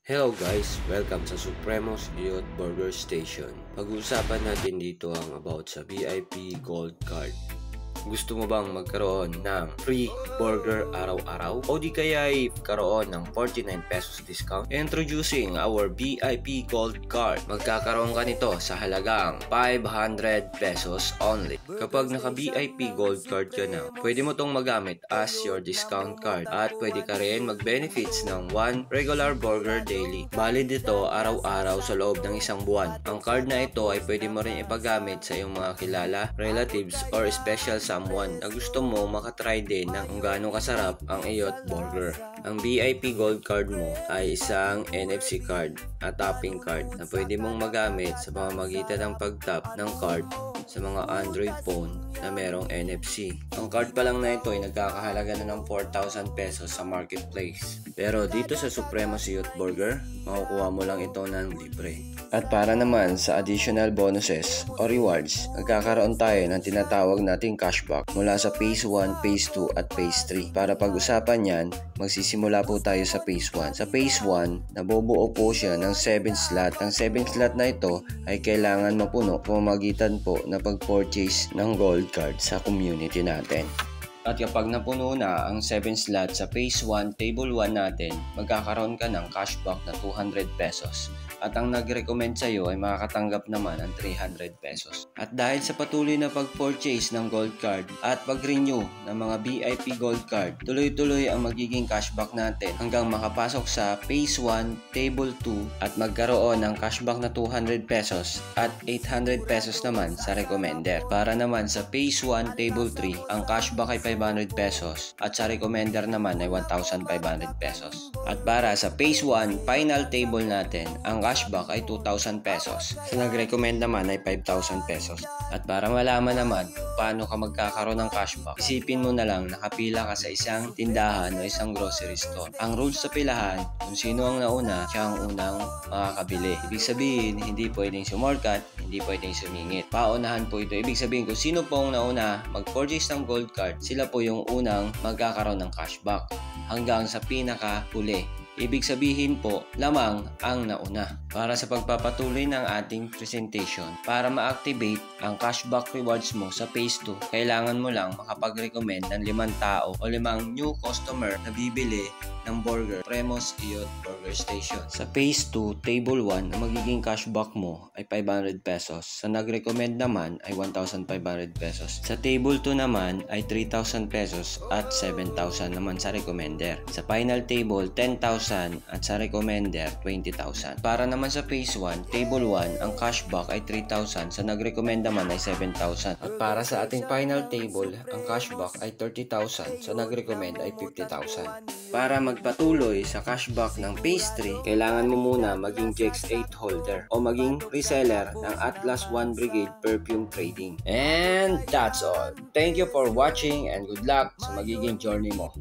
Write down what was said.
Hello guys! Welcome sa Supremos Youth Burger Station. Pag-uusapan natin dito ang about sa VIP Gold Card. Gusto mo bang magkaroon ng free burger araw-araw? O di kaya ay karoon ng 49 pesos discount? Introducing our VIP Gold Card. Magkakaroon ka nito sa halagang 500 pesos only. Kapag naka-VIP Gold Card ka na, pwede mo tong magamit as your discount card at pwede ka rin mag-benefits ng 1 regular burger daily. Valid ito araw-araw sa loob ng isang buwan. Ang card na ito ay pwede mo rin ipagamit sa iyong mga kilala, relatives, or special someone na gusto mo makatry din ng kung gaano kasarap ang iyot burger. Ang VIP Gold Card mo ay isang NFC card at tapping card na pwede mong magamit sa pamamagitan ng pag-tap ng card sa mga Android phone na merong NFC. Ang card pa lang na ito ay nagkakahalaga na ng 4,000 pesos sa marketplace. Pero dito sa Supremos Youth Burger, makukuha mo lang ito ng libre. At para naman sa additional bonuses o rewards, nagkakaroon tayo ng tinatawag nating cashback mula sa Phase 1, Phase 2 at Phase 3. Para pag-usapan yan, magsisimula po tayo sa Phase 1. Sa Phase 1, nabubuo po siya ng 7 slot. Ang 7 slot na ito ay kailangan mapuno pamamagitan po na pag-purchase ng gold card sa community natin. At kapag napuno na ang 7 slot sa Phase 1, Table 1 natin, magkakaroon ka ng cashback na 200 pesos. At ang nag-recommend sa iyo ay makakatanggap naman ng 300 pesos. At dahil sa patuloy na pag-purchase ng gold card at pag-renew ng mga VIP gold card, tuloy-tuloy ang magiging cashback natin hanggang makapasok sa Phase 1, Table 2 at magkaroon ng cashback na 200 pesos at 800 pesos naman sa recommender. Para naman sa Phase 1, Table 3, ang cashback ay 500 pesos at sa recommender naman ay 1,500 pesos. At para sa Phase 1, final table natin, ang cashback ay 2,000 pesos. Sa nag-recommend naman ay 5,000 pesos. At para malaman naman kung paano ka magkakaroon ng cashback, isipin mo na lang nakapila ka sa isang tindahan o isang grocery store. Ang rules sa pilahan, kung sino ang nauna, siya ang unang makakabili. Ibig sabihin, hindi pwedeng sumorkat, hindi pwedeng sumingit. Paunahan po ito. Ibig sabihin, kung sino po ang nauna mag-purchase ng gold card, sila po yung unang magkakaroon ng cashback hanggang sa pinaka-huli. Ibig sabihin po, lamang ang nauna. Para sa pagpapatuloy ng ating presentation, para ma-activate ang cashback rewards mo sa Phase 2, kailangan mo lang makapag-recommend ng 5 tao o 5 new customer na bibili ng burger, Supremos Youth Burger Station. Sa Phase 2, Table 1, ang magiging cashback mo ay 500 pesos. Sa nag-recommend naman ay 1,500 pesos. Sa Table 2 naman ay 3,000 pesos at 7,000 naman sa recommender. Sa final table, 10,000 at sa recommender, 20,000. Para naman sa Phase 1, Table 1, ang cashback ay 3,000. Sa nag-recommend naman ay 7,000. At para sa ating final table, ang cashback ay 30,000. Sa nag-recommend ay 50,000. Para magpatuloy sa cashback ng Phase 3, kailangan mo muna maging GX8 holder o maging reseller ng Atlas 1 Brigade Perfume Trading. And that's all. Thank you for watching and good luck sa magiging journey mo.